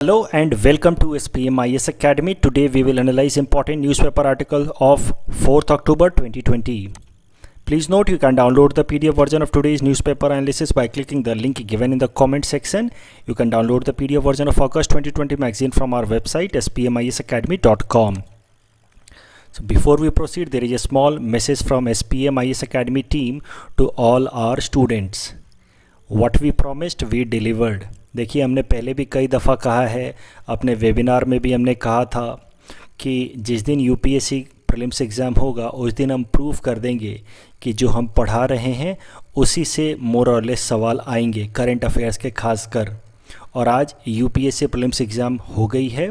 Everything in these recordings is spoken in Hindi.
Hello and welcome to SPMIS Academy. Today we will analyze important newspaper article of 4th October 2020. Please note you can download the PDF version of today's newspaper analysis by clicking the link given in the comment section. You can download the PDF version of August 2020 magazine from our website spmisacademy.com. So before we proceed, there is a small message from SPMIS Academy team to all our students. What we promised, we delivered. देखिए, हमने पहले भी कई दफ़ा कहा है, अपने वेबिनार में भी हमने कहा था कि जिस दिन यूपीएससी प्रीलिम्स एग्ज़ाम होगा उस दिन हम प्रूव कर देंगे कि जो हम पढ़ा रहे हैं उसी से मोर और लेस सवाल आएंगे, करंट अफेयर्स के खासकर। और आज यूपीएससी प्रीलिम्स एग्ज़ाम हो गई है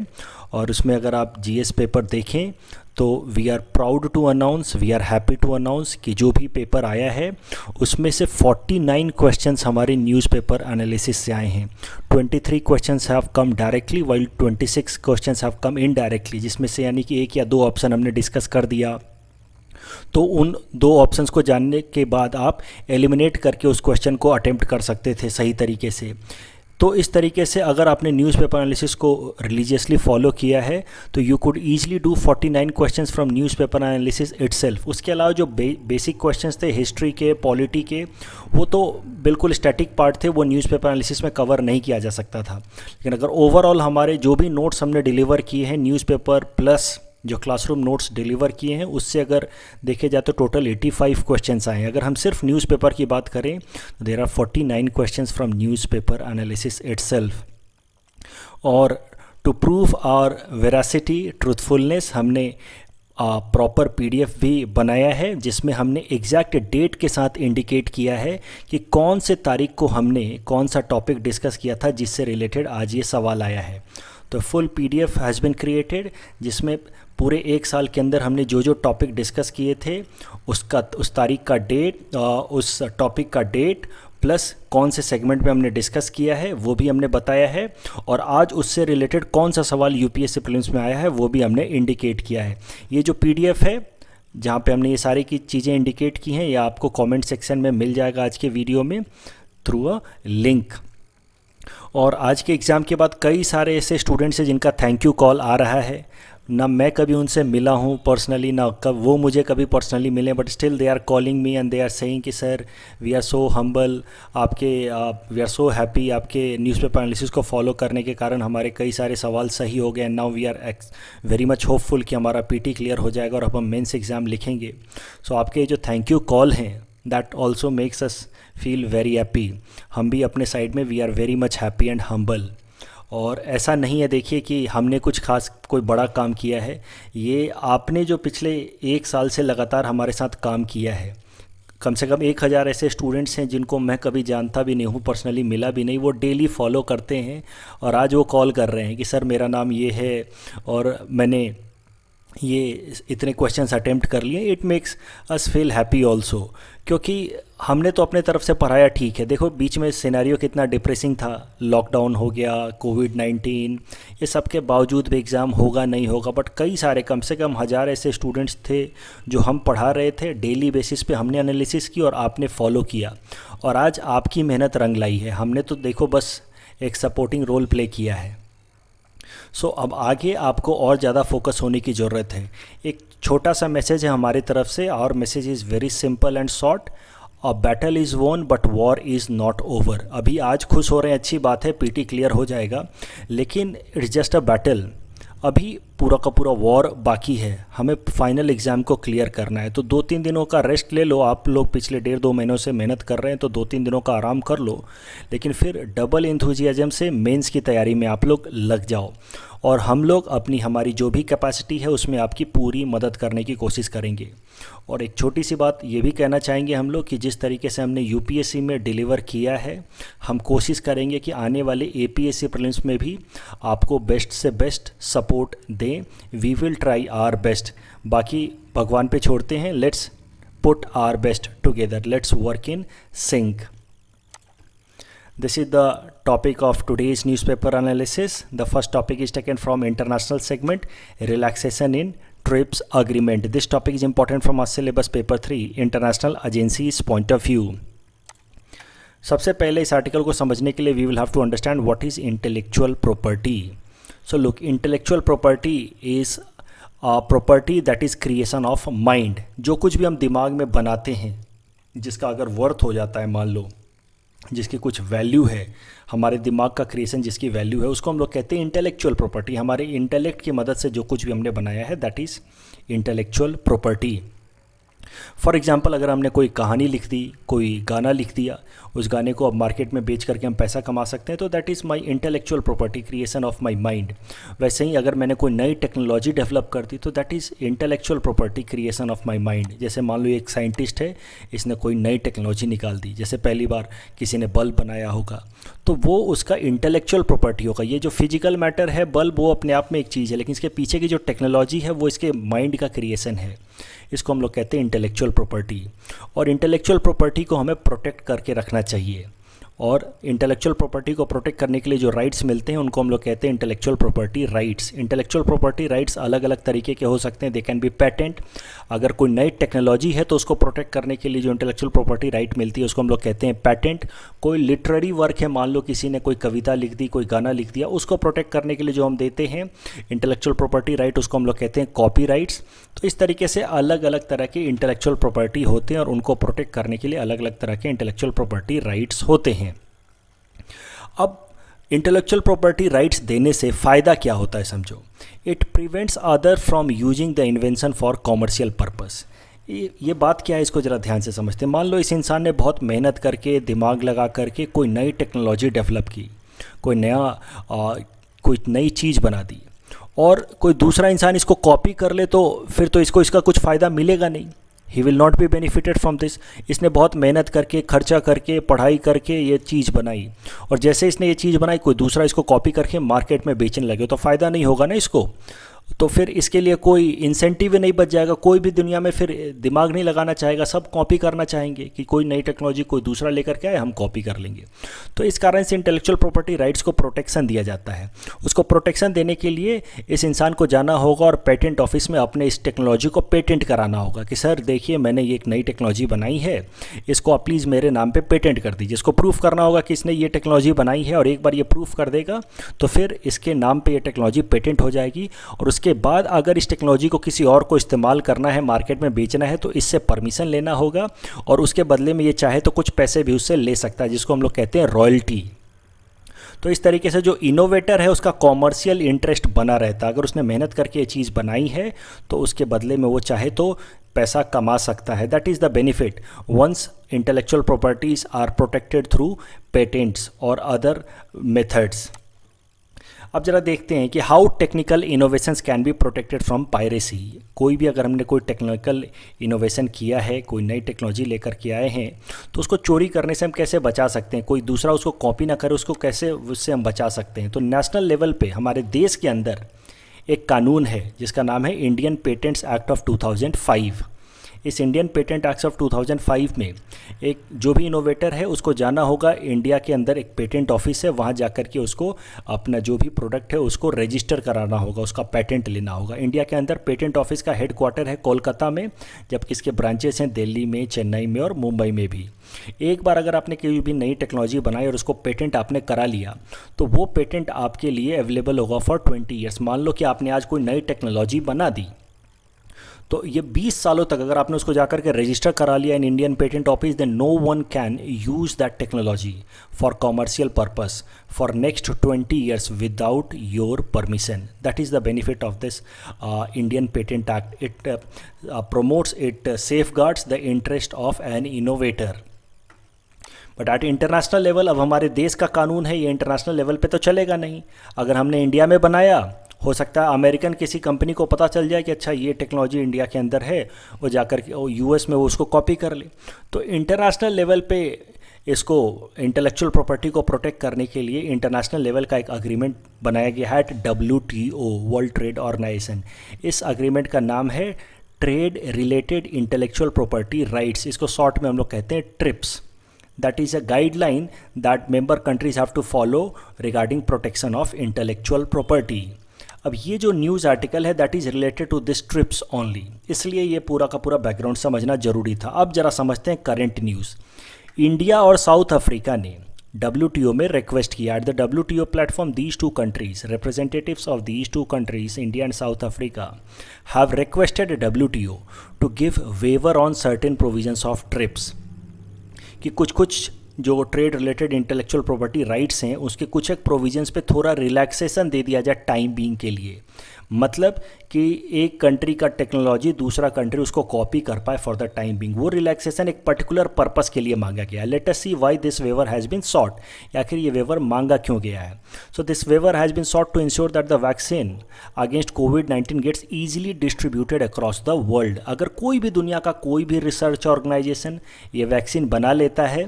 और उसमें अगर आप जीएस पेपर देखें तो we are proud to announce, we are happy to announce कि जो भी पेपर आया है उसमें से 49 क्वेश्चंस हमारे न्यूज़पेपर एनालिसिस से आए हैं। 23 questions have come directly while 26 questions have come indirectly, जिसमें से यानी कि एक या दो ऑप्शन हमने डिस्कस कर दिया। तो उन दो ऑप्शंस को जानने के बाद आप एलिमिनेट करके उस क्वेश्चन को अटेम्प्ट कर सकते थे सही तरीके से। तो इस तरीके से अगर आपने न्यूज़पेपर एनालिसिस को रिलीजियसली फॉलो किया है तो you could easily do 49 questions from newspaper analysis itself. उसके अलावा जो बेसिक क्वेश्चंस थे हिस्ट्री के, पॉलिटी के, वो तो बिल्कुल स्टैटिक पार्ट थे, वो न्यूज़पेपर एनालिसिस में कवर नहीं किया जा सकता था। लेकिन अगर ओवरऑल हमारे जो भी नोट्स हमने डिलीवर किए हैं न्यूज़पेपर प्लस जो क्लासरूम नोट्स डिलीवर किए हैं उससे अगर देखे जाए तो टोटल 85 क्वेश्चंस आए हैं। अगर हम सिर्फ न्यूज़पेपर की बात करें तो there are 49 questions from newspaper analysis itself. और to prove our veracity, truthfulness, हमने प्रॉपर पीडीएफ भी बनाया है जिसमें हमने एग्जैक्ट डेट के साथ इंडिकेट किया है कि कौन से तारीख को हमने कौन सा टॉपिक डिस्कस किया था जिससे रिलेटेड आज ये सवाल आया है। तो full PDF has been created जिसमें पूरे एक साल के अंदर हमने जो जो टॉपिक डिस्कस किए थे उसका उस तारीख का डेट, उस टॉपिक का डेट प्लस कौन से सेगमेंट में हमने डिस्कस किया है वो भी हमने बताया है। और आज उससे रिलेटेड कौन सा सवाल यूपीएससी प्रीलिम्स में आया है वो भी हमने इंडिकेट किया है। ये जो पीडीएफ है जहाँ पे हमने ये सारी की चीज़ें इंडिकेट की हैं, ये आपको कमेंट सेक्शन में मिल जाएगा आज के वीडियो में थ्रू अ लिंक। और आज के एग्ज़ाम के बाद कई सारे ऐसे स्टूडेंट्स हैं जिनका थैंक यू कॉल आ रहा है। ना मैं कभी उनसे मिला हूँ पर्सनली, ना कब वो मुझे कभी पर्सनली मिले, but still they are calling me and they are saying कि sir we are so humble, we are so happy, आपके न्यूज़पेपर एनालिसिस को फॉलो करने के कारण हमारे कई सारे सवाल सही हो गए। Now we are very much hopeful कि हमारा पीटी क्लियर हो जाएगा और अब हम मेंस एग्ज़ाम लिखेंगे। सो आपके जो थैंक यू कॉल हैं that also makes us feel very happy. हम भी अपने साइड में we are very much happy and humble. और ऐसा नहीं है देखिए कि हमने कुछ खास कोई बड़ा काम किया है, ये आपने जो पिछले एक साल से लगातार हमारे साथ काम किया है। कम से कम 1000 ऐसे स्टूडेंट्स हैं जिनको मैं कभी जानता भी नहीं हूँ, पर्सनली मिला भी नहीं, वो डेली फॉलो करते हैं और आज वो कॉल कर रहे हैं कि सर मेरा नाम ये है और मैंने ये इतने क्वेश्चंस अटेम्प्ट कर लिए। It makes us feel happy also, क्योंकि हमने तो अपने तरफ से पढ़ाया ठीक है। देखो बीच में सिनेरियो कितना डिप्रेसिंग था, लॉकडाउन हो गया, कोविड-19, ये सब के बावजूद भी एग्ज़ाम होगा नहीं होगा, बट कई सारे कम से कम 1000 ऐसे स्टूडेंट्स थे जो हम पढ़ा रहे थे, डेली बेसिस पे हमने एनालिसिस की और आपने फॉलो किया और आज आपकी मेहनत रंग लाई है। हमने तो देखो बस एक सपोर्टिंग रोल प्ले किया है। सो अब आगे आपको और ज़्यादा फोकस होने की ज़रूरत है। एक छोटा सा मैसेज है हमारी तरफ से, और message is very simple and short. A battle is won but war is not over. अभी आज खुश हो रहे हैं, अच्छी बात है, पीटी क्लियर हो जाएगा, लेकिन इट्स जस्ट अ बैटल। अभी पूरा का पूरा वॉर बाकी है, हमें फाइनल एग्ज़ाम को क्लियर करना है। तो 2-3 दिनों का रेस्ट ले लो। आप लोग पिछले 1.5-2 महीनों से मेहनत कर रहे हैं तो 2-3 दिनों का आराम कर लो, लेकिन फिर डबल एंथुजियाज्म से मेंस की तैयारी में आप लोग लग जाओ। और हम लोग हमारी जो भी कैपेसिटी है उसमें आपकी पूरी मदद करने की कोशिश करेंगे। और एक छोटी सी बात ये भी कहना चाहेंगे हम लोग कि जिस तरीके से हमने यूपीएससी में डिलीवर किया है, हम कोशिश करेंगे कि आने वाले एपीएससी प्रीलिम्स में भी आपको बेस्ट से बेस्ट सपोर्ट दें। We will try our best. बाकी भगवान पे छोड़ते हैं। Let's put our best together, let's work in sync. This is the topic of today's newspaper analysis. The first topic is taken from international segment, relaxation in TRIPS agreement. This topic is important from our syllabus paper 3, international agencies point of view. सबसे पहले इस आर्टिकल को समझने के लिए we will have to understand what is intellectual property. So look, intellectual property is property that is creation of mind. जो कुछ भी हम दिमाग में बनाते हैं जिसका अगर वर्थ हो जाता है, मान लो जिसकी कुछ वैल्यू है, हमारे दिमाग का क्रिएशन जिसकी वैल्यू है, उसको हम लोग कहते हैं इंटेलेक्चुअल प्रॉपर्टी. हमारे इंटेलेक्ट की मदद से जो कुछ भी हमने बनाया है that is intellectual property. For example, अगर हमने कोई कहानी लिख दी, कोई गाना लिख दिया, उस गाने को अब मार्केट में बेच करके हम पैसा कमा सकते हैं, तो that is my intellectual property, creation of my mind. वैसे ही अगर मैंने कोई नई टेक्नोलॉजी डेवलप कर दी तो that is intellectual property, creation of my mind. जैसे मान लो एक साइंटिस्ट है, इसने कोई नई टेक्नोलॉजी निकाल दी, जैसे पहली बार किसी ने बल्ब बनाया होगा, तो वो उसका इंटेलेक्चुअल प्रॉपर्टी होगा. ये जो फिजिकल मैटर है, बल्ब, वो अपने आप में एक चीज़ है, लेकिन इसके पीछे की जो टेक्नोलॉजी है वो इसके माइंड का क्रिएशन है. इसको हम लोग कहते हैं इंटेलेक्चुअल प्रॉपर्टी. और इंटेलेक्चुअल प्रॉपर्टी को हमें प्रोटेक्ट करके रखना चाहिए. और इंटेलेक्चुअल प्रॉपर्टी को प्रोटेक्ट करने के लिए जो राइट्स मिलते हैं उनको हम लोग कहते हैं intellectual property rights. Intellectual property rights अलग अलग तरीके के हो सकते हैं. They can be patent. अगर कोई नई टेक्नोलॉजी है तो उसको प्रोटेक्ट करने के लिए जो इंटेलेक्चुअल प्रॉपर्टी राइट मिलती है उसको हम लोग कहते हैं पेटेंट. कोई लिटरेरी वर्क है, मान लो किसी ने कोई कविता लिख दी, कोई गाना लिख दिया, उसको प्रोटेक्ट करने के लिए जो हम देते हैं इंटेलेक्चुअल प्रॉपर्टी राइट, उसको हम लोग कहते हैं कॉपी राइट्स. तो इस तरीके से अलग अलग तरह के इंटेलेक्चुअल प्रॉपर्टी होते हैं और उनको प्रोटेक्ट करने के लिए अलग अलग तरह के इंटेलेक्चुअल प्रॉपर्टी राइट्स होते हैं. अब इंटेलेक्चुअल प्रॉपर्टी राइट्स देने से फ़ायदा क्या होता है, समझो. It prevents other from using the invention for commercial purpose. ये बात क्या है, इसको ज़रा ध्यान से समझते हैं. मान लो इस इंसान ने बहुत मेहनत करके, दिमाग लगा करके कोई नई टेक्नोलॉजी डेवलप की, कोई नई चीज़ बना दी, और कोई दूसरा इंसान इसको कॉपी कर ले तो फिर तो इसको इसका कुछ फ़ायदा मिलेगा नहीं. He will not be benefited from this. इसने बहुत मेहनत करके, खर्चा करके, पढ़ाई करके ये चीज़ बनाई, और जैसे इसने ये चीज़ बनाई कोई दूसरा इसको कॉपी करके मार्केट में बेचने लगे तो फ़ायदा नहीं होगा ना इसको. तो फिर इसके लिए कोई इंसेंटिव ही नहीं बच जाएगा. कोई भी दुनिया में फिर दिमाग नहीं लगाना चाहेगा, सब कॉपी करना चाहेंगे कि कोई नई टेक्नोलॉजी कोई दूसरा लेकर के आए, हम कॉपी कर लेंगे. तो इस कारण से इंटेलेक्चुअल प्रॉपर्टी राइट्स को प्रोटेक्शन दिया जाता है. उसको प्रोटेक्शन देने के लिए इस इंसान को जाना होगा और पेटेंट ऑफिस में अपने इस टेक्नोलॉजी को पेटेंट कराना होगा कि सर देखिए, मैंने ये एक नई टेक्नोलॉजी बनाई है, इसको आप प्लीज़ मेरे नाम पर पेटेंट कर दीजिए. इसको प्रूफ करना होगा कि इसने ये टेक्नोलॉजी बनाई है, और एक बार ये प्रूफ कर देगा तो फिर इसके नाम पर ये टेक्नोलॉजी पेटेंट हो जाएगी. और उसके बाद अगर इस टेक्नोलॉजी को किसी और को इस्तेमाल करना है, मार्केट में बेचना है, तो इससे परमिशन लेना होगा, और उसके बदले में ये चाहे तो कुछ पैसे भी उससे ले सकता है, जिसको हम लोग कहते हैं रॉयल्टी. तो इस तरीके से जो इनोवेटर है उसका कॉमर्शियल इंटरेस्ट बना रहता है. अगर उसने मेहनत करके ये चीज़ बनाई है तो उसके बदले में वो चाहे तो पैसा कमा सकता है. That is the benefit once intellectual properties are protected through patents और अदर मेथड्स. अब जरा देखते हैं कि how technical innovations can be protected from piracy. कोई भी अगर हमने कोई टेक्निकल इनोवेशन किया है, कोई नई टेक्नोलॉजी लेकर के आए हैं, तो उसको चोरी करने से हम कैसे बचा सकते हैं, कोई दूसरा उसको कॉपी ना करे, उसको कैसे उससे हम बचा सकते हैं. तो नेशनल लेवल पे हमारे देश के अंदर एक कानून है जिसका नाम है इंडियन पेटेंट्स एक्ट ऑफ 2005. इस इंडियन पेटेंट एक्ट ऑफ 2005 में एक जो भी इनोवेटर है उसको जाना होगा, इंडिया के अंदर एक पेटेंट ऑफिस है, वहाँ जाकर के उसको अपना जो भी प्रोडक्ट है उसको रजिस्टर कराना होगा, उसका पेटेंट लेना होगा. इंडिया के अंदर पेटेंट ऑफिस का हेडक्वार्टर है कोलकाता में, जबकि इसके ब्रांचेस हैं दिल्ली में, चेन्नई में और मुंबई में भी. एक बार अगर आपने कोई भी नई टेक्नोलॉजी बनाई और उसको पेटेंट आपने करा लिया तो वो पेटेंट आपके लिए अवेलेबल होगा फॉर 20 ईयर्स. मान लो कि आपने आज कोई नई टेक्नोलॉजी बना दी, तो ये 20 सालों तक अगर आपने उसको जाकर के रजिस्टर करा लिया in Indian patent office, then no one can use that technology for commercial purpose for next 20 years without your permission. That is the benefit of this Indian patent act. It promotes, it safeguards the interest of an innovator. But at international level, अब हमारे देश का कानून है, ये इंटरनेशनल लेवल पे तो चलेगा नहीं. अगर हमने इंडिया में बनाया, हो सकता है अमेरिकन किसी कंपनी को पता चल जाए कि अच्छा ये टेक्नोलॉजी इंडिया के अंदर है, वो जाकर के यूएस में वो उसको कॉपी कर ले. तो इंटरनेशनल लेवल पे इसको इंटेलेक्चुअल प्रॉपर्टी को प्रोटेक्ट करने के लिए इंटरनेशनल लेवल का एक अग्रीमेंट बनाया गया है at WTO, world trade organization. इस अग्रीमेंट का नाम है trade related intellectual property rights. इसको शॉर्ट में हम लोग कहते हैं TRIPS. That is a guideline that member countries have to follow regarding protection of intellectual property. अब ये जो न्यूज़ आर्टिकल है that is related to this TRIPS only, इसलिए ये पूरा का पूरा बैकग्राउंड समझना जरूरी था. अब जरा समझते हैं करंट न्यूज़. इंडिया और साउथ अफ्रीका ने WTO में रिक्वेस्ट किया। At the WTO platform these two countries, representatives of these two countries, India and South Africa, have requested WTO to give waiver on certain provisions of TRIPS, कि कुछ जो trade related intellectual property rights हैं उसके कुछ एक प्रोविजंस पे थोड़ा रिलैक्सेशन दे दिया जाए टाइम बीइंग के लिए। मतलब कि एक कंट्री का टेक्नोलॉजी दूसरा कंट्री उसको कॉपी कर पाए फॉर द टाइम बीइंग, वो रिलैक्सेशन एक पर्टिकुलर पर्पस के लिए मांगा गया है। Let us see why this waiver has been sought, आखिर ये वेवर मांगा क्यों गया है। So this waiver has been sought to ensure that the vaccine against कोविड-19 gets easily distributed across the world. अगर कोई भी दुनिया का कोई भी रिसर्च ऑर्गेनाइजेशन ये वैक्सीन बना लेता है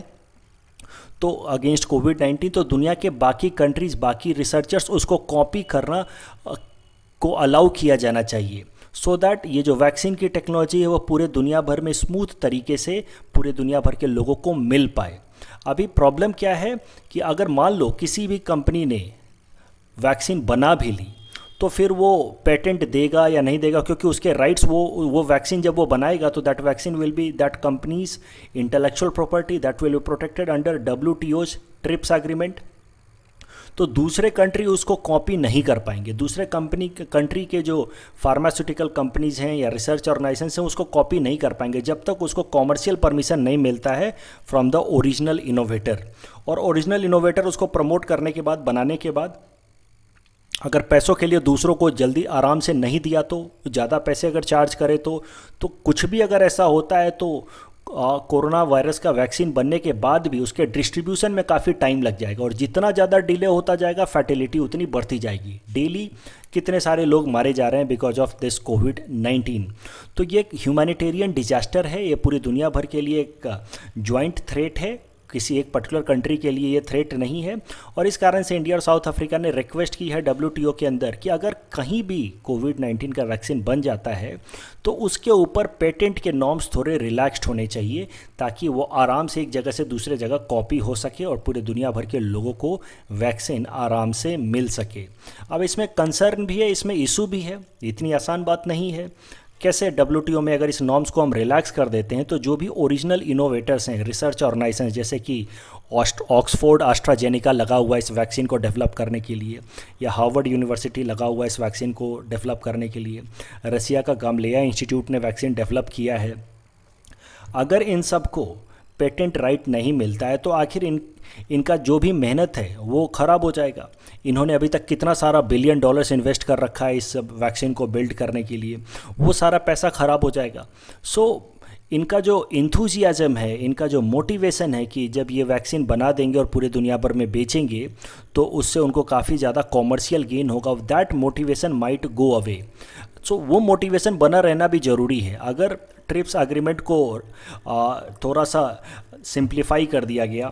तो अगेंस्ट कोविड-19, तो दुनिया के बाकी कंट्रीज़, बाकी रिसर्चर्स उसको कॉपी करना को अलाउ किया जाना चाहिए, सो दैट ये जो वैक्सीन की टेक्नोलॉजी है वो पूरे दुनिया भर में स्मूथ तरीके से पूरे दुनिया भर के लोगों को मिल पाए। अभी प्रॉब्लम क्या है कि अगर मान लो किसी भी कंपनी ने वैक्सीन बना भी ली तो फिर वो पेटेंट देगा या नहीं देगा, क्योंकि उसके राइट्स वो वैक्सीन जब वो बनाएगा तो that vaccine will be that companies intellectual property that will be protected under WTO's trips agreement. तो दूसरे कंट्री उसको कॉपी नहीं कर पाएंगे, दूसरे कंट्री के जो फार्मास्यूटिकल कंपनीज हैं या रिसर्च ऑर्गेनाइजेशंस हैं उसको कॉपी नहीं कर पाएंगे जब तक उसको कॉमर्शियल परमिशन नहीं मिलता है फ्रॉम द ओरिजिनल इनोवेटर। और ओरिजिनल इनोवेटर उसको प्रमोट करने के बाद, बनाने के बाद, अगर पैसों के लिए दूसरों को जल्दी आराम से नहीं दिया तो, ज़्यादा पैसे अगर चार्ज करे तो कुछ भी अगर ऐसा होता है तो कोरोना वायरस का वैक्सीन बनने के बाद भी उसके डिस्ट्रीब्यूशन में काफ़ी टाइम लग जाएगा, और जितना ज़्यादा डिले होता जाएगा फैटिलिटी उतनी बढ़ती जाएगी। डेली कितने सारे लोग मारे जा रहे हैं बिकॉज ऑफ दिस कोविड-19। तो ये एक ह्यूमैनिटेरियन डिजास्टर है, ये पूरी दुनिया भर के लिए एक जॉइंट थ्रेट है, किसी एक पर्टिकुलर कंट्री के लिए ये थ्रेट नहीं है। और इस कारण से इंडिया और साउथ अफ्रीका ने रिक्वेस्ट की है WTO के अंदर कि अगर कहीं भी कोविड-19 का वैक्सीन बन जाता है तो उसके ऊपर पेटेंट के नॉर्म्स थोड़े रिलैक्स्ड होने चाहिए, ताकि वो आराम से एक जगह से दूसरे जगह कॉपी हो सके और पूरे दुनिया भर के लोगों को वैक्सीन आराम से मिल सके। अब इसमें कंसर्न भी है, इसमें इशू भी है, इतनी आसान बात नहीं है। कैसे WTO में अगर इस नॉर्म्स को हम रिलैक्स कर देते हैं तो जो भी ओरिजिनल इनोवेटर्स हैं, रिसर्च ऑर्गेनाइजेशन जैसे कि ऑक्सफोर्ड एस्ट्राजेनेका लगा हुआ है इस वैक्सीन को डेवलप करने के लिए, या हार्वर्ड यूनिवर्सिटी लगा हुआ है इस वैक्सीन को डेवलप करने के लिए, रसिया का गामलेया इंस्टीट्यूट ने वैक्सीन डेवलप किया है, अगर इन सब को पेटेंट राइट नहीं मिलता है तो आखिर इनका जो भी मेहनत है वो ख़राब हो जाएगा। इन्होंने अभी तक कितना सारा $1 बिलियन इन्वेस्ट कर रखा है इस वैक्सीन को बिल्ड करने के लिए, वो सारा पैसा ख़राब हो जाएगा। सो इनका जो इंथुजियाज़म है, इनका जो मोटिवेशन है कि जब ये वैक्सीन बना देंगे और पूरे दुनिया भर में बेचेंगे तो उससे उनको काफ़ी ज़्यादा कॉमर्शियल गेन होगा, that motivation might go away. So वो मोटिवेशन बना रहना भी ज़रूरी है। अगर ट्रिप्स एग्रीमेंट को थोड़ा सा सिंप्लीफाई कर दिया गया,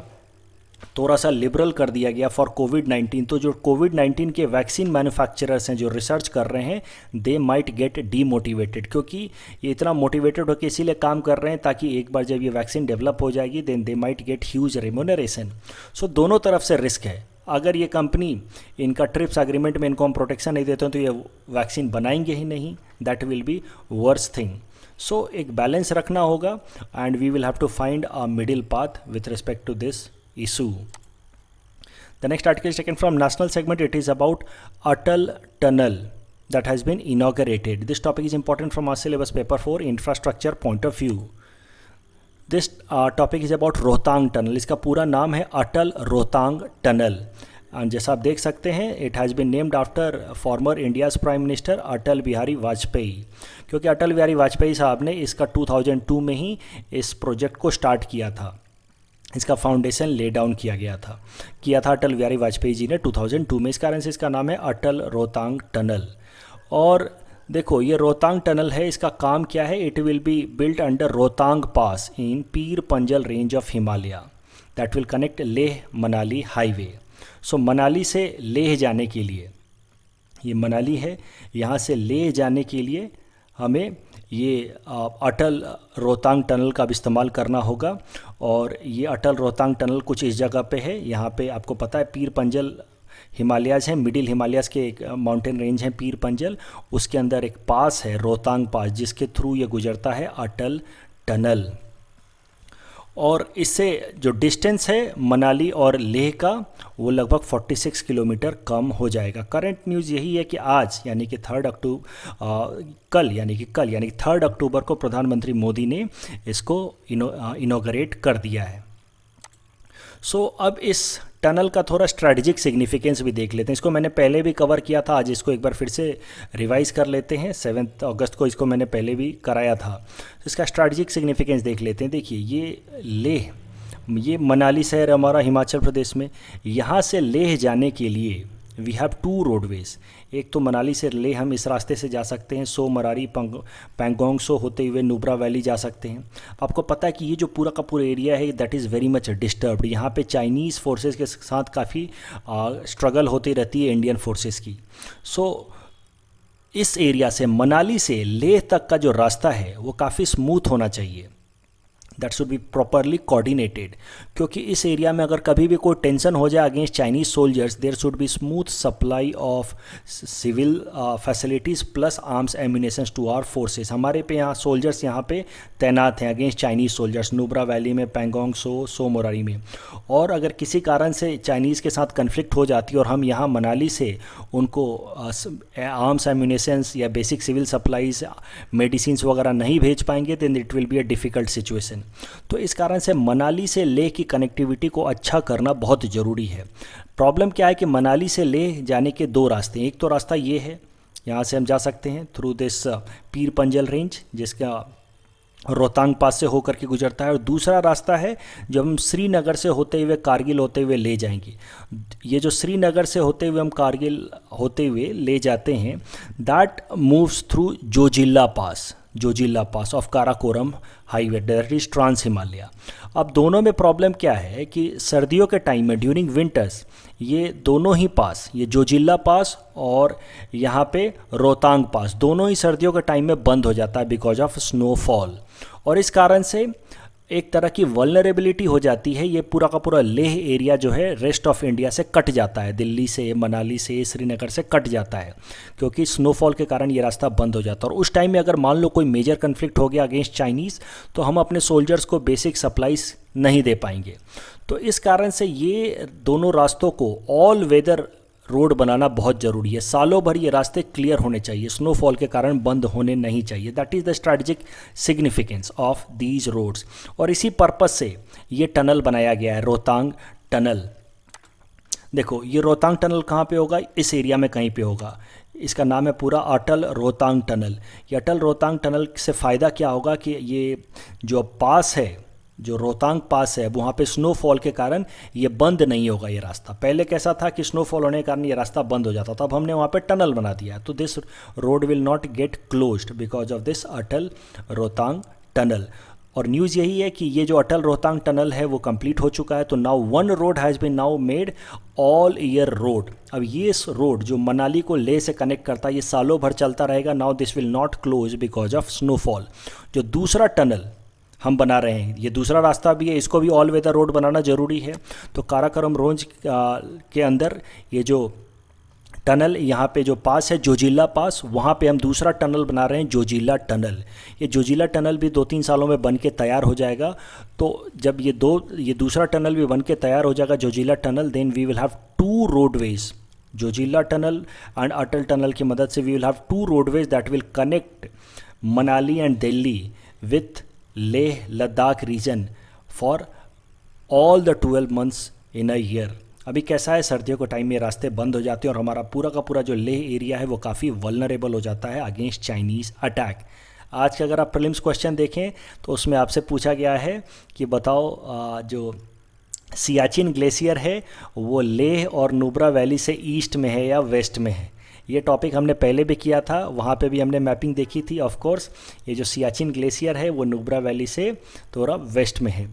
थोड़ा सा लिबरल कर दिया गया फॉर कोविड-19, तो जो कोविड-19 के वैक्सीन मैन्युफैक्चरर्स हैं जो रिसर्च कर रहे हैं, दे माइट गेट डीमोटिवेटेड, क्योंकि ये इतना मोटिवेटेड होकर इसीलिए काम कर रहे हैं ताकि एक बार जब ये वैक्सीन डेवलप हो जाएगी then they might get huge remuneration. So दोनों तरफ से रिस्क है। अगर ये कंपनी इनका ट्रिप्स एग्रीमेंट में इनको हम प्रोटेक्शन नहीं देते हैं तो ये वैक्सीन बनाएंगे ही नहीं, that will be worst thing. So एक बैलेंस रखना होगा and we will have to find a middle path with respect to this issue. The next article is taken from national segment. It is about Atal Tunnel that has been inaugurated. This topic is important from our syllabus paper 4 infrastructure point of view. This topic is about Rohtang Tunnel. इसका पूरा नाम है अटल रोहतांग टनल। जैसा आप देख सकते हैं it has been named after former India's prime minister Atal Bihari Vajpayee, क्योंकि अटल बिहारी वाजपेयी साहब ने इसका 2002 में ही इस प्रोजेक्ट को स्टार्ट किया था, इसका फाउंडेशन ले डाउन किया था अटल बिहारी वाजपेयी जी ने 2002 में। इस कारण से इसका नाम है अटल रोहतांग टनल। और देखो ये रोहतांग टनल है, इसका काम क्या है, it will be built under Rohtang pass in Pir Panjal range of Himalaya that will connect Leh Manali highway. So Manali से लेह जाने के लिए, ये मनाली है, यहाँ से लेह जाने के लिए हमें ये अटल रोहतांग टनल का भी इस्तेमाल करना होगा। और ये अटल रोहतांग टनल कुछ इस जगह पे है, यहाँ पे आपको पता है पीर पंजल हिमालयाज़ हैं, मिडिल हिमालयाज़ के एक माउंटेन रेंज है पीर पंजल, उसके अंदर एक पास है रोहतांग पास जिसके थ्रू ये गुजरता है अटल टनल। और इससे जो डिस्टेंस है मनाली और लेह का वो लगभग 46 किलोमीटर कम हो जाएगा। करंट न्यूज़ यही है कि आज यानी कि कल यानी कि 3 अक्टूबर को प्रधानमंत्री मोदी ने इसको इनॉग्रेट कर दिया है। सो अब इस टनल का थोड़ा स्ट्रैटेजिक सिग्निफिकेंस भी देख लेते हैं। इसको मैंने पहले भी कवर किया था, आज इसको एक बार फिर से रिवाइज कर लेते हैं। 7 अगस्त को इसको मैंने पहले भी कराया था। तो इसका स्ट्रैटेजिक सिग्निफिकेंस देख लेते हैं। देखिए ये लेह, ये मनाली शहर हमारा हिमाचल प्रदेश में, यहाँ से लेह जाने के लिए वी हैव 2 रोडवेज़। एक तो मनाली से लेह हम इस रास्ते से जा सकते हैं, सो मरारी पैंगोंग सो होते हुए नुब्रा वैली जा सकते हैं। आपको पता है कि ये जो पूरा का पूरा एरिया है that is very much disturbed. यहाँ पे चाइनीज़ फोर्सेस के साथ काफ़ी स्ट्रगल होती रहती है इंडियन फोर्सेस की। सो इस एरिया से मनाली से लेह तक का जो रास्ता है वो काफ़ी स्मूथ होना चाहिए, that should be properly coordinated, क्योंकि इस एरिया में अगर कभी भी कोई टेंशन हो जाए against Chinese soldiers, there should be smooth supply of civil facilities plus arms ammunitions to our forces. हमारे पे यहाँ सोल्जर्स यहाँ पे तैनात हैं against Chinese soldiers, Nubra valley में, पैंगोंग सो मोरारी में। और अगर किसी कारण से चाइनीज़ के साथ कन्फ्लिक्ट हो जाती है और हम यहाँ मनाली से उनको आर्म्स एम्यूनेशंस या बेसिक सिविल सप्लाईज मेडिसिन्स वगैरह नहीं भेज पाएंगे, then it will be a difficult situation. तो इस कारण से मनाली से लेह की कनेक्टिविटी को अच्छा करना बहुत ज़रूरी है। प्रॉब्लम क्या है कि मनाली से लेह जाने के 2 रास्ते हैं। एक तो रास्ता ये है, यहाँ से हम जा सकते हैं through this Pir Panjal range, जिसका रोहतांग पास से होकर के गुजरता है, और दूसरा रास्ता है जब हम श्रीनगर से होते हुए कारगिल होते हुए ले जाएंगे। ये जो श्रीनगर से होते हुए हम कारगिल होते हुए ले जाते हैं, that moves through Zojila pass of Karakoram highway, that is trans Himalaya. अब दोनों में प्रॉब्लम क्या है कि सर्दियों के टाइम में ड्यूरिंग विंटर्स ये दोनों ही पास, ये जोजिला पास और यहाँ पे रोहतांग पास, दोनों ही सर्दियों के टाइम में बंद हो जाता है बिकॉज ऑफ स्नोफॉल। और इस कारण से एक तरह की वल्नरेबिलिटी हो जाती है। ये पूरा का पूरा लेह एरिया जो है रेस्ट ऑफ इंडिया से कट जाता है, दिल्ली से, मनाली से, श्रीनगर से कट जाता है, क्योंकि स्नोफॉल के कारण ये रास्ता बंद हो जाता है। और उस टाइम में अगर मान लो कोई मेजर कन्फ्लिक्ट हो गया अगेंस्ट चाइनीज़, तो हम अपने सोल्जर्स को बेसिक सप्लाईज नहीं दे पाएंगे। तो इस कारण से ये दोनों रास्तों को ऑल वेदर रोड बनाना बहुत ज़रूरी है। सालों भर ये रास्ते क्लियर होने चाहिए, स्नोफॉल के कारण बंद होने नहीं चाहिए। That is the strategic significance of these roads. और इसी पर्पस से ये टनल बनाया गया है, रोहतांग टनल। देखो ये रोहतांग टनल कहाँ पे होगा, इस एरिया में कहीं पे होगा। इसका नाम है पूरा अटल रोहतांग टनल। ये अटल रोहतांग टनल से फ़ायदा क्या होगा कि ये जो पास है, जो रोहतांग पास है, वहाँ पे स्नोफॉल के कारण ये बंद नहीं होगा ये रास्ता। पहले कैसा था कि स्नोफॉल होने के कारण ये रास्ता बंद हो जाता था, अब हमने वहाँ पे टनल बना दिया है, तो this road will not gate closed because of this Atal Rohtang tunnel. और न्यूज़ यही है कि ये जो अटल रोहतांग टनल है वो कंप्लीट हो चुका है। तो now 1 road has been now made all year road. अब ये रोड जो मनाली को लेह से कनेक्ट करता है ये सालों भर चलता रहेगा। Now this will not close because of snowfall. जो दूसरा टनल हम बना रहे हैं, ये दूसरा रास्ता भी है, इसको भी ऑल वेदर रोड बनाना ज़रूरी है। तो काराकोरम रेंज के अंदर ये जो टनल यहाँ पे जो पास है जोजिला पास, वहाँ पे हम दूसरा टनल बना रहे हैं, जोजिला टनल। ये जोजिला टनल भी 2-3 सालों में बन के तैयार हो जाएगा। तो जब ये दूसरा टनल भी बन के तैयार हो जाएगा, Zojila tunnel, then we will have 2 roadways, Zojila tunnel and Atal tunnel की मदद से we will have 2 roadways that will connect Manali and Delhi with Leh Ladakh region for all the 12 months in a year. अभी कैसा है, सर्दियों के टाइम में रास्ते बंद हो जाते हैं और हमारा पूरा का पूरा जो लेह एरिया है वो काफ़ी वल्नरेबल हो जाता है अगेंस्ट चाइनीज़ अटैक। आज के अगर आप प्रीलिम्स क्वेश्चन देखें तो उसमें आपसे पूछा गया है कि बताओ जो सियाचिन ग्लेशियर है वो लेह और नुब्रा वैली से ईस्ट में है या वेस्ट में है। ये टॉपिक हमने पहले भी किया था, वहाँ पे भी हमने मैपिंग देखी थी। ऑफ कोर्स ये जो सियाचिन ग्लेशियर है वो नुब्रा वैली से थोड़ा वेस्ट में है,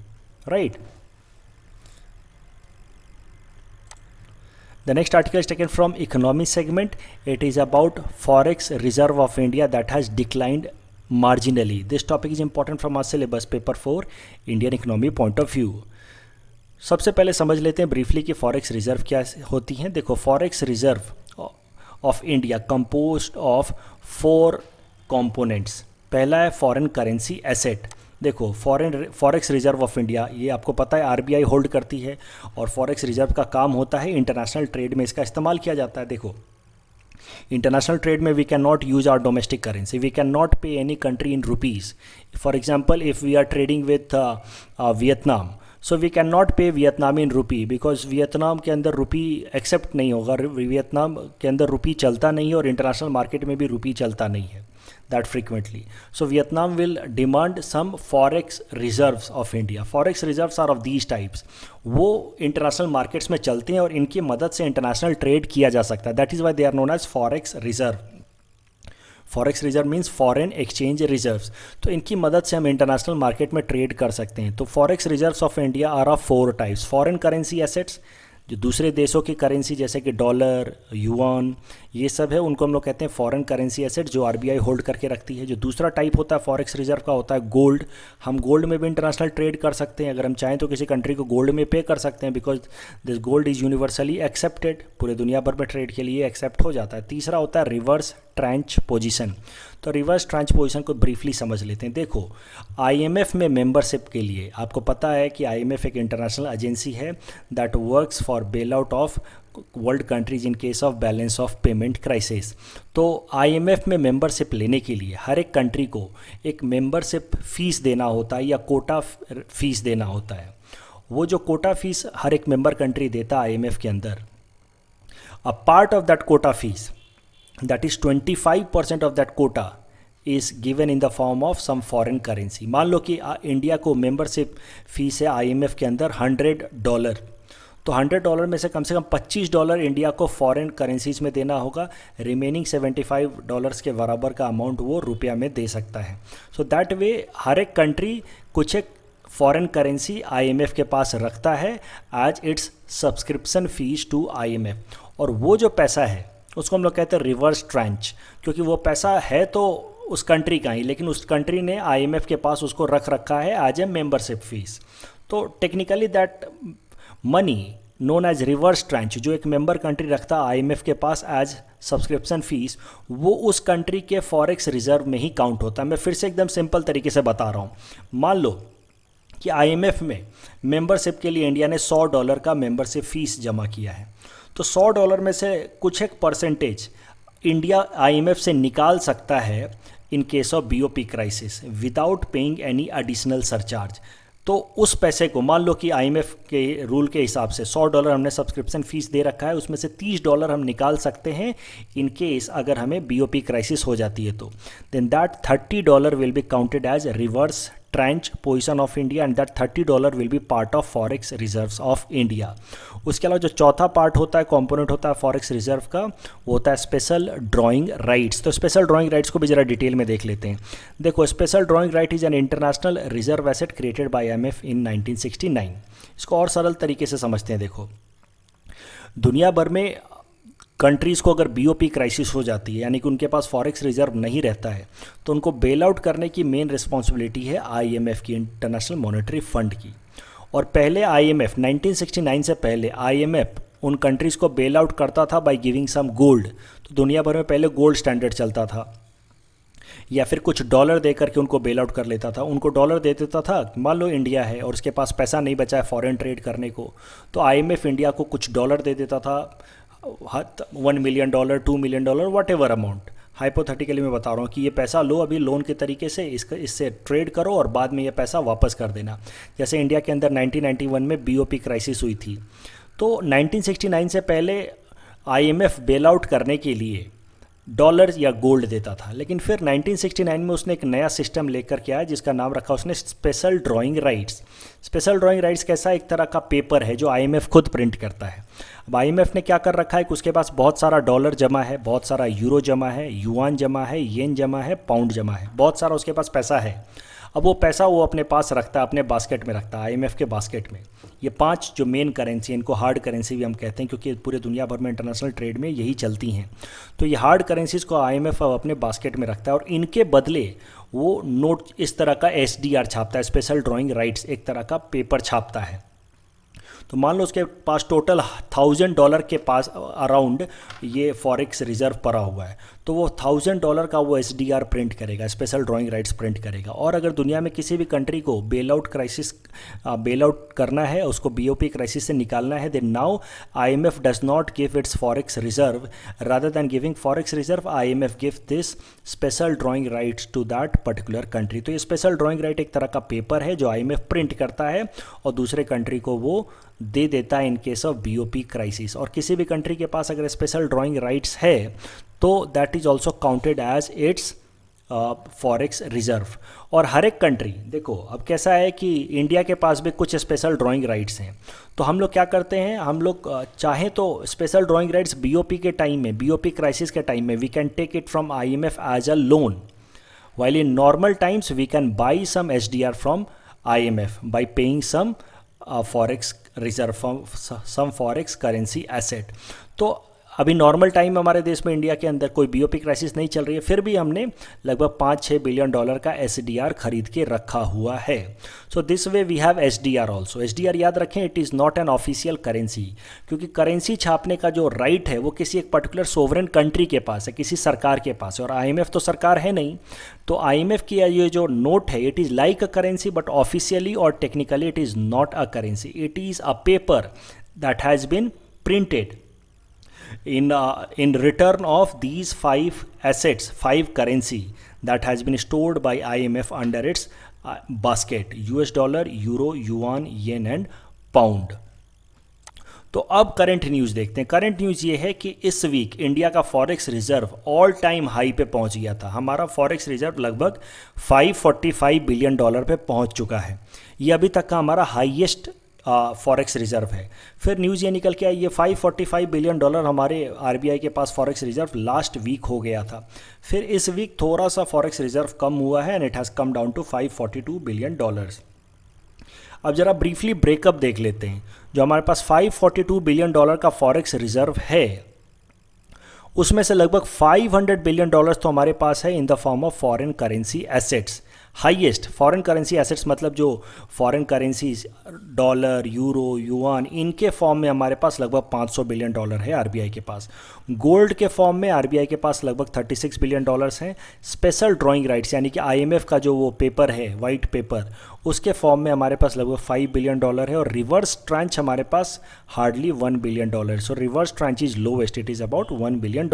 right. The next article is taken from economy segment. It is about forex reserve of India that has declined marginally. This topic is important from our syllabus paper 4 Indian economy point of view. सबसे पहले समझ लेते हैं ब्रीफली कि फॉरेक्स रिजर्व क्या होती हैं। देखो forex reserve of India composed of 4 components. पहला है फॉरेन करेंसी एसेट, देखो फॉरेक्स रिजर्व ऑफ इंडिया, ये आपको पता है आरबीआई होल्ड करती है, और फॉरेक्स रिजर्व का काम होता है इंटरनेशनल ट्रेड में इसका इस्तेमाल किया जाता है। देखो इंटरनेशनल ट्रेड में we can not use our domestic currency, we can not pay any country in rupees. For example if we are trading with Vietnam, so we can not pay Vietnam in rupee, because Vietnam के अंदर रुपी एक्सेप्ट नहीं होगा, वियतनाम के अंदर रुपी चलता नहीं है और इंटरनेशनल मार्केट में भी रुपी चलता नहीं है that frequently. So Vietnam will demand some forex reserves of India. Forex reserves are of these types, वो इंटरनेशनल मार्केट्स में चलते हैं और इनकी मदद से इंटरनेशनल ट्रेड किया जा सकता है। That is why they are known as forex reserve. Forex reserve means foreign exchange reserves. तो इनकी मदद से हम इंटरनेशनल मार्केट में ट्रेड कर सकते हैं। तो forex reserves of India are of 4 types. Foreign currency assets, जो दूसरे देशों की करेंसी जैसे कि डॉलर, युआन, ये सब है, उनको हम लोग कहते हैं फॉरेन करेंसी एसेट, जो आरबीआई होल्ड करके रखती है। जो दूसरा टाइप होता है फॉरेक्स रिजर्व का होता है गोल्ड। हम गोल्ड में भी इंटरनेशनल ट्रेड कर सकते हैं, अगर हम चाहें तो किसी कंट्री को गोल्ड में पे कर सकते हैं, because this gold is universally accepted, पूरे दुनिया भर में ट्रेड के लिए एक्सेप्ट हो जाता है। तीसरा होता है रिवर्स ट्रेंच पोजीशन। तो रिवर्स ट्रेंच पोजीशन को ब्रीफली समझ लेते हैं। देखो आईएमएफ में मेंबरशिप के लिए आपको पता है कि आईएमएफ एक इंटरनेशनल एजेंसी है that works for bail out of world countries in case of balance of payment crisis. तो आईएमएफ में मेंबरशिप लेने के लिए हर एक कंट्री को एक मेंबरशिप फीस देना होता है या कोटा फीस देना होता है। वो जो कोटा फीस हर एक मेंबर कंट्री देता है आईएमएफ के अंदर, a part of that quota fees, that is 25% of that quota is given in the form of some foreign currency। मान लो कि इंडिया को मेंबरशिप फीस है आईएमएफ के अंदर $100, तो $100 में से कम $25 इंडिया को फॉरेन करेंसीज में देना होगा, रिमेनिंग $75 के बराबर का अमाउंट वो रुपया में दे सकता है। सो दैट वे हर एक कंट्री कुछ एक फॉरेन करेंसी आईएमएफ के पास रखता है as its subscription fees to IMF, और वो जो पैसा है उसको हम लोग कहते हैं रिवर्स ट्रेंच, क्योंकि वो पैसा है तो उस कंट्री का ही, लेकिन उस कंट्री ने आईएमएफ के पास उसको रख रखा है एज ए मेंबरशिप फीस। तो technically that money known as reverse tranche, जो एक मेंबर कंट्री रखता है आईएमएफ के पास एज सब्सक्रिप्शन फीस, वो उस कंट्री के फॉरेक्स रिजर्व में ही काउंट होता है। मैं फिर से एकदम सिंपल तरीके से बता रहा हूँ। मान लो कि आईएमएफ में मेंबरशिप के लिए इंडिया ने $100 का मेंबरशिप फीस जमा किया है, तो $100 में से कुछ एक परसेंटेज इंडिया आईएमएफ से निकाल सकता है in case of BOP crisis without paying any additional surcharge. तो उस पैसे को मान लो कि आईएमएफ के रूल के हिसाब से $100 हमने सब्सक्रिप्शन फीस दे रखा है, उसमें से $30 हम निकाल सकते हैं इन केस अगर हमें बीओपी क्राइसिस हो जाती है तो। Then that $30 will be counted as reverse tranche position of India and that $30 will be part of forex reserves of India. उसके अलावा जो चौथा पार्ट होता है, कंपोनेंट होता है फॉरेक्स रिजर्व का, वो होता है स्पेशल ड्राइंग राइट्स। तो स्पेशल ड्राइंग राइट्स को भी जरा डिटेल में देख लेते हैं। देखो special drawing right is an international reserve asset created by IMF in 1969। इसको और सरल तरीके से समझते हैं। देखो दुनिया भर में कंट्रीज़ को अगर बीओपी क्राइसिस हो जाती है, यानी कि उनके पास फॉरेक्स रिजर्व नहीं रहता है, तो उनको बेल आउट करने की मेन रिस्पॉन्सिबिलिटी है आईएमएफ की, इंटरनेशनल मॉनेटरी फंड की। और पहले आईएमएफ 1969 से पहले आईएमएफ उन कंट्रीज़ को बेल आउट करता था बाय गिविंग सम गोल्ड। तो दुनिया भर में पहले गोल्ड स्टैंडर्ड चलता था, या फिर कुछ डॉलर दे करके उनको बेल आउट कर लेता था। उनको डॉलर दे देता था, मान लो इंडिया है और उसके पास पैसा नहीं बचा है फॉरेन ट्रेड करने को, तो आईएमएफ इंडिया को कुछ डॉलर दे देता था, $1 million, $2 million, what ever amount. Hypothetically मैं बता रहा हूँ कि ये पैसा लो अभी लोन के तरीके से, इससे ट्रेड करो और बाद में ये पैसा वापस कर देना। जैसे इंडिया के अंदर 1991 में बीओपी क्राइसिस हुई थी, तो 1969 से पहले आईएमएफ बेल आउट करने के लिए डॉलर या गोल्ड देता था, लेकिन फिर 1969 में उसने एक नया सिस्टम लेकर के आया जिसका नाम रखा उसने special drawing rights. Special drawing rights कैसा, एक तरह का पेपर है जो आईएमएफ खुद प्रिंट करता है। अब आईएमएफ ने क्या कर रखा है कि उसके पास बहुत सारा डॉलर जमा है, बहुत सारा यूरो जमा है, युआन जमा है, येन जमा है, पाउंड जमा है, बहुत सारा उसके पास पैसा है। अब वो पैसा वो अपने पास रखता है, अपने बास्केट में रखता है, आईएमएफ के बास्केट में। ये 5 जो मेन करेंसी, इनको हार्ड करेंसी भी हम कहते हैं, क्योंकि पूरे दुनिया भर में इंटरनेशनल ट्रेड में यही चलती हैं। तो ये हार्ड करेंसीज को आईएमएफ अपने बास्केट में रखता है और इनके बदले वो नोट इस तरह का एसडीआर छापता है, स्पेशल ड्राइंग राइट्स, एक तरह का पेपर छापता है। तो मान लो उसके पास टोटल $1000 के पास अराउंड ये फॉरेक्स रिजर्व पड़ा हुआ है, तो वो $1000 का वो SDR प्रिंट करेगा, स्पेशल ड्राइंग राइट्स प्रिंट करेगा। और अगर दुनिया में किसी भी कंट्री को बेल आउट करना है, उसको BOP क्राइसिस से निकालना है, then now IMF does not give its forex reserve, rather than giving forex reserve IMF give this special drawing rights to that particular country. तो ये स्पेशल ड्राइंग राइट एक तरह का पेपर है जो IMF प्रिंट करता है और दूसरे कंट्री को वो दे देता है in case of BOP crisis. और किसी भी कंट्री के पास अगर स्पेशल ड्राइंग राइट्स है तो that is also counted as its forex reserve. और हर एक कंट्री, देखो अब कैसा है कि इंडिया के पास भी कुछ स्पेशल ड्राइंग राइट्स हैं, तो हम लोग क्या करते हैं, हम लोग चाहें तो स्पेशल ड्राइंग राइट्स BOP के टाइम में, BOP क्राइसिस के टाइम में we can take it from IMF as a loan, while in normal times we can buy some SDR from IMF by paying some forex reserve from some forex currency asset। तो अभी नॉर्मल टाइम हमारे देश में इंडिया के अंदर कोई BOP क्राइसिस नहीं चल रही है, फिर भी हमने लगभग 5-6 बिलियन डॉलर का SDR खरीद के रखा हुआ है। So this way we have SDR also. SDR याद रखें, it is not an official currency, क्योंकि करेंसी छापने का जो राइट है वो किसी एक पर्टिकुलर सोवरेन कंट्री के पास है, किसी सरकार के पास है, और IMF तो सरकार है नहीं। तो IMF की ये जो नोट है, it is like a currency but officially और technically it is not a currency, it is a paper that has been printed in return of these 5 assets, 5 currency that has been stored by IMF under its basket, US dollar, euro, yuan, yen and pound। तो अब करंट न्यूज़ देखते हैं। करंट न्यूज़ ये है कि इस वीक इंडिया का forex reserve all time high पे पहुंच गया था। हमारा फॉरेक्स रिजर्व लगभग $545 बिलियन पे पहुंच चुका है। ये अभी तक का हमारा हाईएस्ट फॉरेक्स रिजर्व है। फिर न्यूज़ ये निकल के आई, ये $545 बिलियन हमारे RBI के पास फॉरेक्स रिजर्व लास्ट वीक हो गया था। फिर इस वीक थोड़ा सा फॉरेक्स रिजर्व कम हुआ है and it has come down to $542 billion. अब जरा ब्रीफली ब्रेकअप देख लेते हैं। जो हमारे पास $542 बिलियन का फॉरेक्स रिजर्व है, उसमें से लगभग $500 बिलियन तो हमारे पास है in the form of foreign currency assets. Highest foreign currency assets मतलब जो foreign currencies dollar, euro, yuan, इनके फॉर्म में हमारे पास लगभग $500 बिलियन है RBI के पास। गोल्ड के फॉर्म में RBI के पास लगभग $36 बिलियन हैं। स्पेशल ड्राइंग राइट्स यानी कि IMF का जो वो पेपर है, वाइट पेपर, उसके फॉर्म में हमारे पास लगभग $5 बिलियन है। और रिवर्स ट्रांच हमारे पास hardly $1 billion. So reverse tranche is lowest, it is about $1 billion.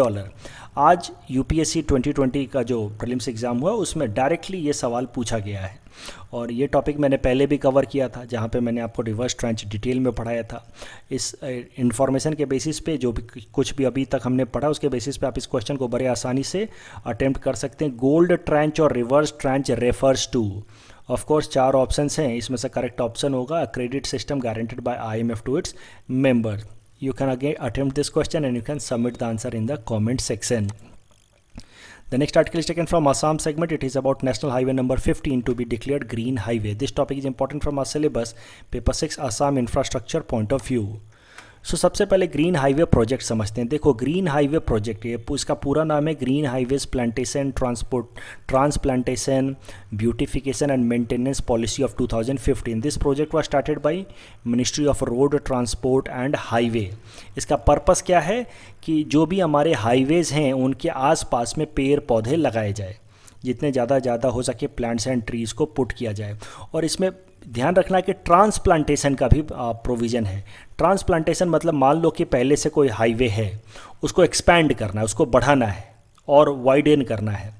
आज UPSC 2020 का जो प्रीलिम्स एग्ज़ाम हुआ उसमें डायरेक्टली ये सवाल पूछा गया है, और ये टॉपिक मैंने पहले भी कवर किया था, जहाँ पे मैंने आपको रिवर्स ट्रांच डिटेल में पढ़ाया था। इस इन्फॉर्मेशन के बेसिस पे जो भी कुछ भी अभी तक हमने पढ़ा, उसके बेसिस पे आप इस क्वेश्चन को बड़े आसानी से अटेम्प्ट कर सकते हैं। गोल्ड ट्रांच और reverse tranche refers to, of course 4 options हैं, इसमें से करेक्ट ऑप्शन होगा credit system guaranteed by IMF to its member. You can again attempt this question and you can submit the answer in the comment section. The next article is taken from Assam segment. It is about National Highway number 15 to be declared green highway. This topic is important from our syllabus, paper 6 Assam infrastructure point of view. सो सबसे पहले ग्रीन हाईवे प्रोजेक्ट समझते हैं। देखो ग्रीन हाईवे प्रोजेक्ट, ये इसका पूरा नाम है green highways plantation transplantation beautification and maintenance policy of 2015। This project was started by ministry of road transport and highway. इसका पर्पस क्या है कि जो भी हमारे हाईवेज़ हैं उनके आसपास में पेड़ पौधे लगाए जाए, जितने ज़्यादा हो सके प्लांट्स एंड ट्रीज़ को पुट किया जाए। और इसमें ध्यान रखना है कि ट्रांसप्लांटेशन का भी प्रोविज़न है। ट्रांसप्लांटेशन मतलब मान लो कि पहले से कोई हाईवे है, उसको एक्सपैंड करना है, उसको बढ़ाना है और वाइडन करना है,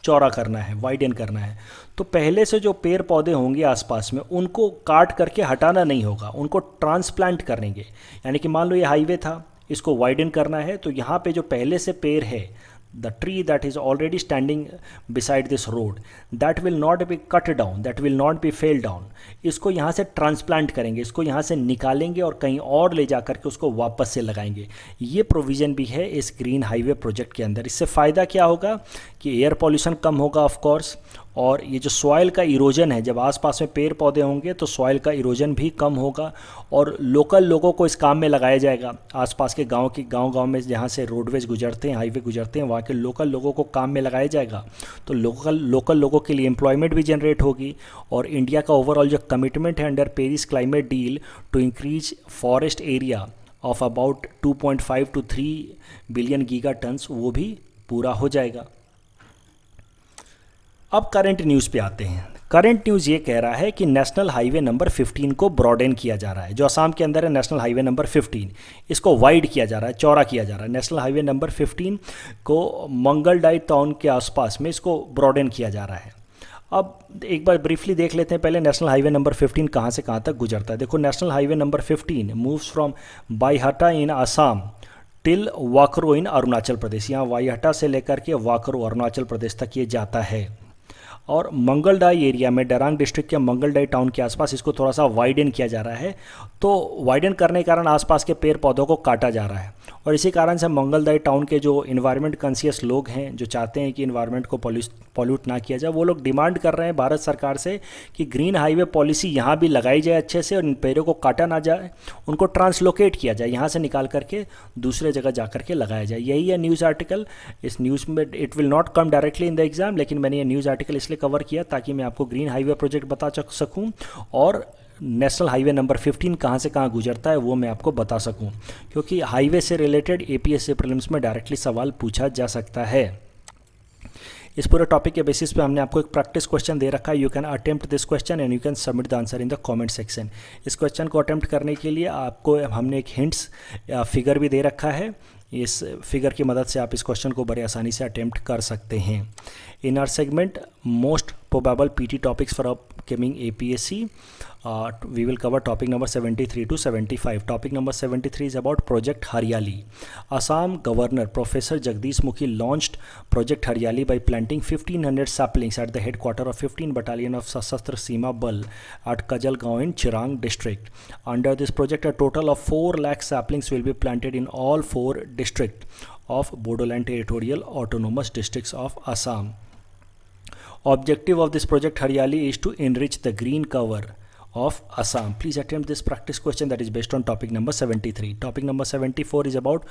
चौड़ा करना है, वाइडन करना है। तो पहले से जो पेड़ पौधे होंगे आसपास में उनको काट करके हटाना नहीं होगा, उनको ट्रांसप्लांट करेंगे। यानी कि मान लो ये हाईवे था, इसको वाइडन करना है, तो यहाँ पे जो पहले से पेड़ है, the tree that is already standing beside this road, that will not be cut down, that will not be fell down, इसको यहाँ से ट्रांसप्लांट करेंगे, इसको यहाँ से निकालेंगे और कहीं और ले जा करके उसको वापस से लगाएंगे। ये प्रोविज़न भी है इस ग्रीन हाईवे प्रोजेक्ट के अंदर। इससे फ़ायदा क्या होगा कि एयर पॉल्यूशन कम होगा ऑफ कोर्स, और ये जो सॉइल का इरोजन है, जब आसपास में पेड़ पौधे होंगे तो सॉइल का इरोजन भी कम होगा और लोकल लोगों को इस काम में लगाया जाएगा। आसपास के गांव में जहाँ से रोडवेज गुजरते हैं, हाईवे गुजरते हैं, वहाँ के लोकल लोगों को काम में लगाया जाएगा। तो लोकल लोगों के लिए एम्प्लॉयमेंट भी जनरेट होगी। और इंडिया का ओवरऑल जो कमिटमेंट है under Paris climate deal to increase forest area of about 2.5 to 3 billion giga tons, वो भी पूरा हो जाएगा। अब करंट न्यूज़ पे आते हैं। करंट न्यूज़ ये कह रहा है कि नेशनल हाईवे नंबर 15 को ब्रॉडेन किया जा रहा है। जो असम के अंदर है नेशनल हाईवे नंबर 15, इसको वाइड किया जा रहा है, चौड़ा किया जा रहा है। नेशनल हाईवे नंबर 15 को मंगलडाई टाउन के आसपास में इसको ब्रॉडेन किया जा रहा है। अब एक बार ब्रीफली देख लेते हैं पहले नेशनल हाईवे नंबर 15 कहाँ से कहाँ तक गुजरता है। देखो, national highway number 15 moves from Baihata in Assam till Wakro in Arunachal Pradesh. यहाँ बाईहटा से लेकर के वाकरो अरुणाचल प्रदेश तक ये जाता है। और मंगलडाई एरिया में, डरांग डिस्ट्रिक्ट के मंगलडाई टाउन के आसपास इसको थोड़ा सा वाइडन किया जा रहा है। तो वाइडन करने के कारण आसपास के पेड़ पौधों को काटा जा रहा है और इसी कारण से मंगलडाई टाउन के जो इन्वायरमेंट कॉन्शियस लोग हैं, जो चाहते हैं कि इन्वायरमेंट को पॉल्यूट ना किया जाए, वो लोग डिमांड कर रहे हैं भारत सरकार से कि ग्रीन हाईवे पॉलिसी यहाँ भी लगाई जाए अच्छे से और इन पेड़ों को काटा ना जाए, उनको ट्रांसलोकेट किया जाए, यहाँ से निकाल करके दूसरे जगह जा करके लगाया जाए। यही है न्यूज़ आर्टिकल। इस न्यूज़ में it will not come directly in the exam, लेकिन मैंने ये न्यूज़ आर्टिकल इसलिए कवर किया ताकि मैं आपको ग्रीन हाईवे प्रोजेक्ट बता सकूँ और नेशनल हाईवे नंबर 15 कहाँ से कहाँ गुजरता है वो मैं आपको बता सकूं, क्योंकि हाईवे से रिलेटेड APSC प्रीलिम्स में डायरेक्टली सवाल पूछा जा सकता है। इस पूरे टॉपिक के बेसिस पे हमने आपको एक प्रैक्टिस क्वेश्चन दे रखा है। You can attempt this question and you can submit the answer in the comment section. इस क्वेश्चन को अटेम्प्ट करने के लिए आपको हमने एक हिंट्स फिगर भी दे रखा है। इस फिगर की मदद से आप इस क्वेश्चन को बड़े आसानी से अटेम्प्ट कर सकते हैं। In our segment most probable PT topics for upcoming APSC, we will cover topic number 73 to 75. Topic number 73 is about Project Haryali. Assam Governor Professor Jagdish Mukhi launched Project Haryali by planting 1500 saplings at the headquarters of 15 Battalion of Sashastra Seema Bal at Kajalgaon in Chirang district. Under this project, a total of 4 lakh saplings will be planted in all 4 districts of Bodoland Territorial Autonomous Districts of Assam. Objective of this project Haryali is to enrich the green cover of Assam. Please attempt this practice question that is based on topic number 73. Topic number 74 is about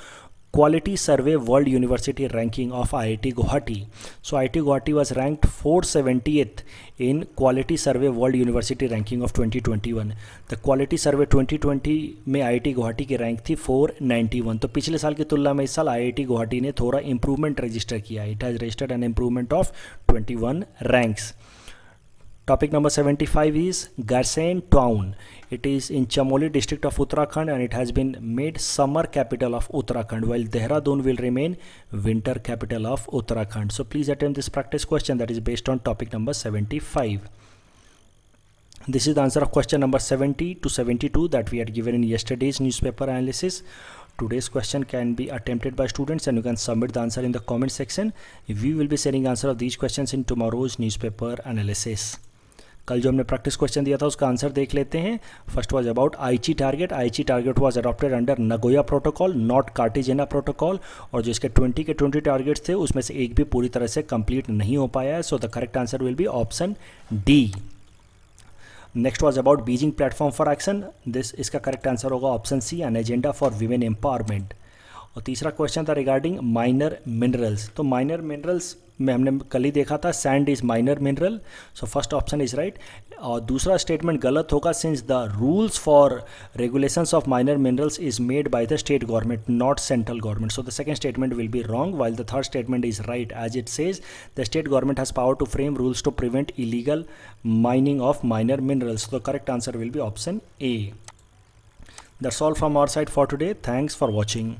Quality Survey World University Ranking of IIT Guwahati. So IIT Guwahati was ranked 470th in Quality Survey World University Ranking of 2021. The Quality Survey 2020 में IIT गुवाहाटी की रैंक थी 491। तो पिछले साल की तुलना में इस साल IIT गुवाहाटी ने थोड़ा इम्प्रूवमेंट रजिस्टर किया। It has registered an improvement of 21 ranks. Topic number 75 is Garsen Town. It is in Chamoli district of Uttarakhand and it has been made summer capital of Uttarakhand, while Dehradun will remain winter capital of Uttarakhand. So please attempt this practice question that is based on topic number 75. This is the answer of question number 70 to 72 that we had given in yesterday's newspaper analysis. Today's question can be attempted by students and you can submit the answer in the comment section. We will be sharing answer of these questions in tomorrow's newspaper analysis. कल जो हमने प्रैक्टिस क्वेश्चन दिया था उसका आंसर देख लेते हैं। फर्स्ट वाज अबाउट आईची टारगेट। आईची target was adopted under Nagoya protocol, not Cartagena protocol, और जो इसके 20 के 20 टारगेट्स थे उसमें से एक भी पूरी तरह से कंप्लीट नहीं हो पाया है। So the correct answer will be option D. Next was about Beijing platform for action. इसका करेक्ट आंसर होगा option C, an agenda for women empowerment. और तीसरा क्वेश्चन था रिगार्डिंग माइनर मिनरल्स। तो माइनर मिनरल्स में हमने कल ही देखा था sand is minor mineral, so first option is right. और दूसरा स्टेटमेंट गलत होगा, since the rules for regulations of minor minerals is made by the state government not central government, so the second statement will be wrong while the third statement is right as it says the state government has power to frame rules to prevent illegal mining of minor minerals. The correct answer will be option A. That's all from our side for today. Thanks for watching.